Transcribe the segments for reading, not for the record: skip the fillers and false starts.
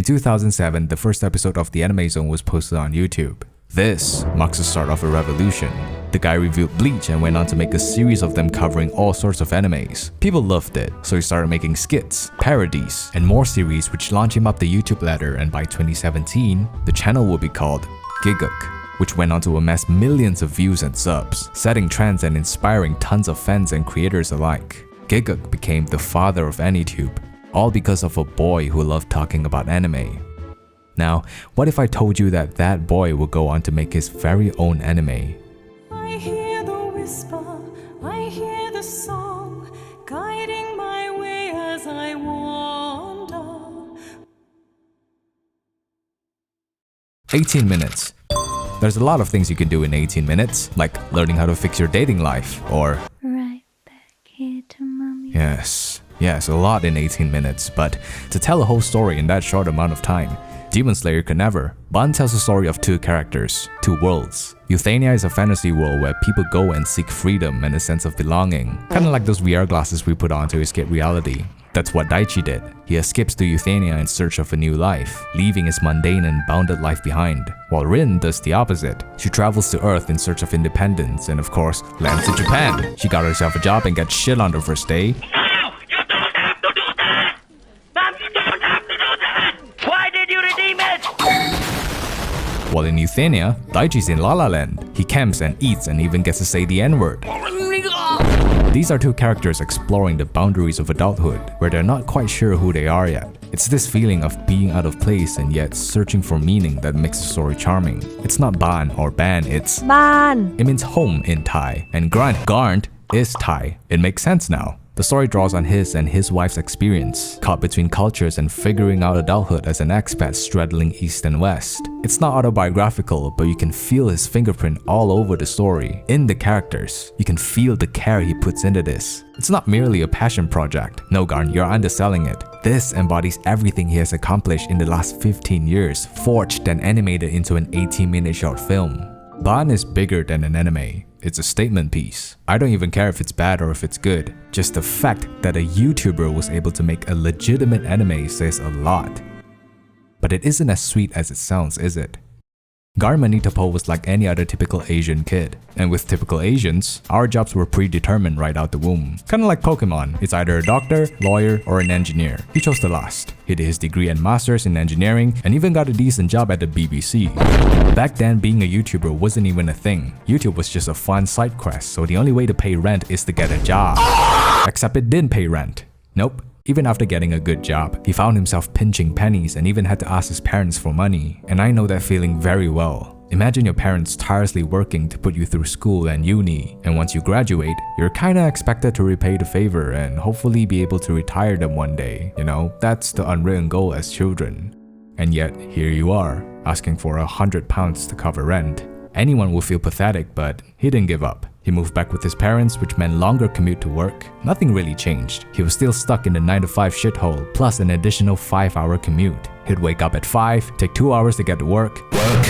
In 2007, the first episode of the Anime Zone was posted on YouTube. This marks the start of a revolution. The guy reviewed Bleach and went on to make a series of them covering all sorts of animes. People loved it, so he started making skits, parodies, and more series which launched him up the YouTube ladder, and by 2017, the channel would be called Gigguk, which went on to amass millions of views and subs, setting trends and inspiring tons of fans and creators alike. Gigguk became the father of AniTube, all because of a boy who loved talking about anime. Now, what if I told you that that boy would go on to make his very own anime? I hear the whisper, I hear the song, guiding my way as I wander. 18 minutes. There's a lot of things you can do in 18 minutes, like learning how to fix your dating life, or Right back here to mommy. Yes, a lot in 18 minutes, but to tell a whole story in that short amount of time, Demon Slayer could never. Baan tells the story of two characters, two worlds. Euthania is a fantasy world where people go and seek freedom and a sense of belonging, kinda like those VR glasses we put on to escape reality. That's what Daichi did. He escapes to Euthania in search of a new life, leaving his mundane and bounded life behind, while Rin does the opposite. She travels to Earth in search of independence and of course, lands in Japan. She got herself a job and gets shit on the first day. While in Euthania, Daichi's in La La Land. He camps and eats and even gets to say the N-word. These are two characters exploring the boundaries of adulthood, where they're not quite sure who they are yet. It's this feeling of being out of place and yet searching for meaning that makes the story charming. It's not baan or ban, it's baan. It means home in Thai, and garnt is Thai. It makes sense now. The story draws on his and his wife's experience, caught between cultures and figuring out adulthood as an expat straddling east and west. It's not autobiographical, but you can feel his fingerprint all over the story, in the characters. You can feel the care he puts into this. It's not merely a passion project. No, Garn, you're underselling it. This embodies everything he has accomplished in the last 15 years, forged and animated into an 18-minute short film. Baan is bigger than an anime. It's a statement piece. I don't even care if it's bad or if it's good. Just the fact that a YouTuber was able to make a legitimate anime says a lot. But it isn't as sweet as it sounds, is it? Garmanitapo was like any other typical Asian kid. And with typical Asians, our jobs were predetermined right out the womb. Kinda like Pokemon, it's either a doctor, lawyer, or an engineer. He chose the last. He did his degree and master's in engineering and even got a decent job at the BBC. Back then, being a YouTuber wasn't even a thing. YouTube was just a fun side quest, so the only way to pay rent is to get a job. Except it didn't pay rent. Nope. Even after getting a good job, he found himself pinching pennies and even had to ask his parents for money. And I know that feeling very well. Imagine your parents tirelessly working to put you through school and uni, and once you graduate, you're kinda expected to repay the favor and hopefully be able to retire them one day. You know, that's the unwritten goal as children. And yet, here you are, asking for £100 to cover rent. Anyone would feel pathetic, but he didn't give up. He moved back with his parents, which meant longer commute to work. Nothing really changed. He was still stuck in the 9-to-5 shithole, plus an additional 5-hour commute. He'd wake up at 5, take 2 hours to get to work,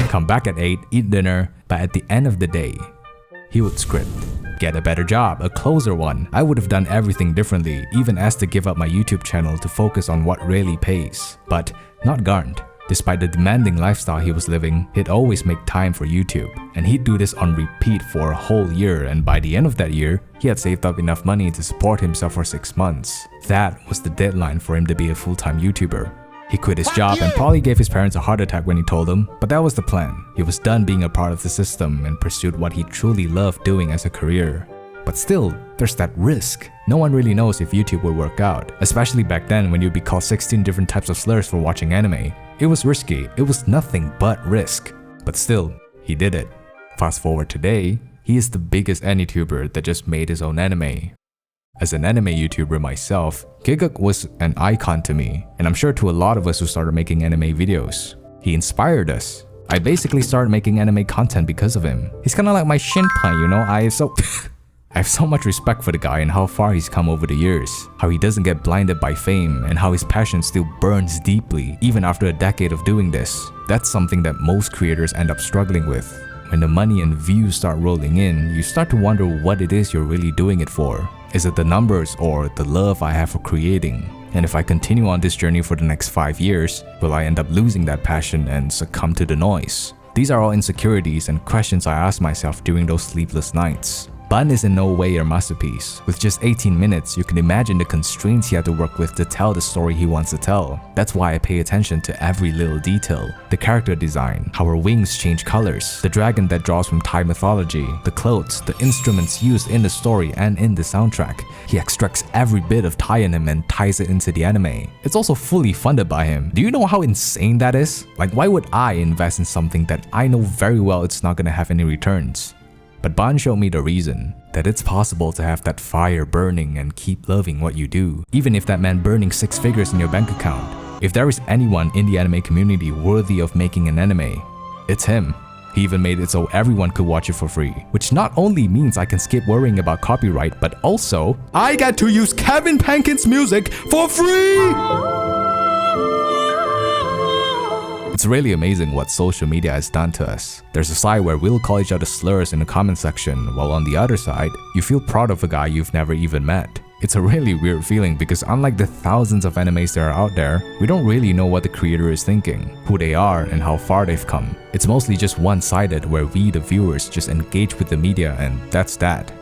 come back at 8, eat dinner, but at the end of the day, he would script. Get a better job, a closer one. I would have done everything differently, even asked to give up my YouTube channel to focus on what really pays. But not Garnt. Despite the demanding lifestyle he was living, he'd always make time for YouTube. And he'd do this on repeat for a whole year, and by the end of that year, he had saved up enough money to support himself for 6 months. That was the deadline for him to be a full-time YouTuber. He quit his job and probably gave his parents a heart attack when he told them, but that was the plan. He was done being a part of the system and pursued what he truly loved doing as a career. But still, there's that risk. No one really knows if YouTube would work out, especially back then when you'd be called 16 different types of slurs for watching anime. It was risky, it was nothing but risk. But still, he did it. Fast forward today, he is the biggest AniTuber that just made his own anime. As an anime YouTuber myself, Gigguk was an icon to me, and I'm sure to a lot of us who started making anime videos. He inspired us. I basically started making anime content because of him. He's kinda like my shinpai, you know? I have so much respect for the guy and how far he's come over the years, how he doesn't get blinded by fame, and how his passion still burns deeply even after a decade of doing this. That's something that most creators end up struggling with. When the money and views start rolling in, you start to wonder what it is you're really doing it for. Is it the numbers or the love I have for creating? And if I continue on this journey for the next 5 years, will I end up losing that passion and succumb to the noise? These are all insecurities and questions I ask myself during those sleepless nights. Baan is in no way a masterpiece. With just 18 minutes, you can imagine the constraints he had to work with to tell the story he wants to tell. That's why I pay attention to every little detail. The character design, how her wings change colors, the dragon that draws from Thai mythology, the clothes, the instruments used in the story and in the soundtrack. He extracts every bit of Thai in him and ties it into the anime. It's also fully funded by him. Do you know how insane that is? Like, why would I invest in something that I know very well it's not gonna have any returns? But Baan showed me the reason, that it's possible to have that fire burning and keep loving what you do, even if that meant burning 6 figures in your bank account. If there is anyone in the anime community worthy of making an anime, it's him. He even made it so everyone could watch it for free, which not only means I can skip worrying about copyright, but also, I get to use Kevin Pankin's music for free! It's really amazing what social media has done to us. There's a side where we'll call each other slurs in the comment section, while on the other side, you feel proud of a guy you've never even met. It's a really weird feeling because unlike the thousands of animes that are out there, we don't really know what the creator is thinking, who they are, and how far they've come. It's mostly just one-sided where we, the viewers, just engage with the media and that's that.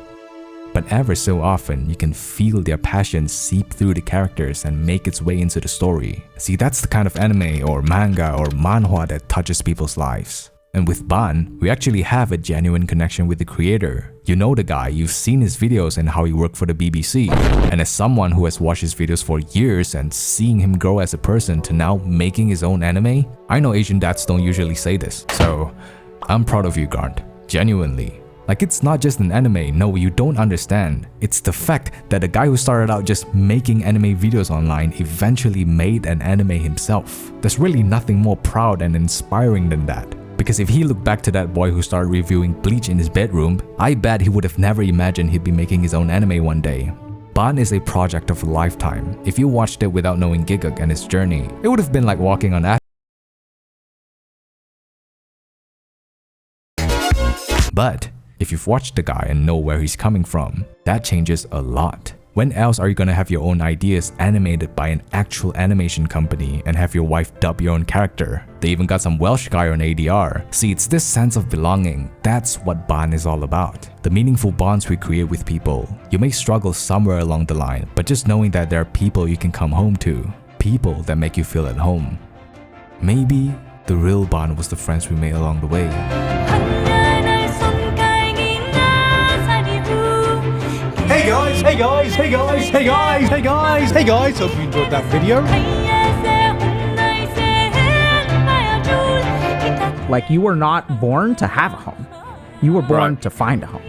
But ever so often, you can feel their passion seep through the characters and make its way into the story. See, that's the kind of anime or manga or manhwa that touches people's lives. And with Baan, we actually have a genuine connection with the creator. You know the guy, you've seen his videos and how he worked for the BBC. And as someone who has watched his videos for years and seeing him grow as a person to now making his own anime, I know Asian dads don't usually say this. So, I'm proud of you, Garnt. Genuinely. Like, it's not just an anime, no, you don't understand. It's the fact that the guy who started out just making anime videos online eventually made an anime himself. There's really nothing more proud and inspiring than that. Because if he looked back to that boy who started reviewing Bleach in his bedroom, I bet he would have never imagined he'd be making his own anime one day. Baan is a project of a lifetime. If you watched it without knowing Gigguk and his journey, it would have been like walking on ash. But if you've watched the guy and know where he's coming from, that changes a lot. When else are you gonna have your own ideas animated by an actual animation company and have your wife dub your own character? They even got some Welsh guy on ADR. See, it's this sense of belonging. That's what Baan is all about. The meaningful bonds we create with people. You may struggle somewhere along the line, but just knowing that there are people you can come home to. People that make you feel at home. Maybe the real Baan was the friends we made along the way. Hey guys, hey guys, hey guys, hey guys, hey guys, hey guys, hope you enjoyed that video. Like, you were not born to have a home. You were born to find a home.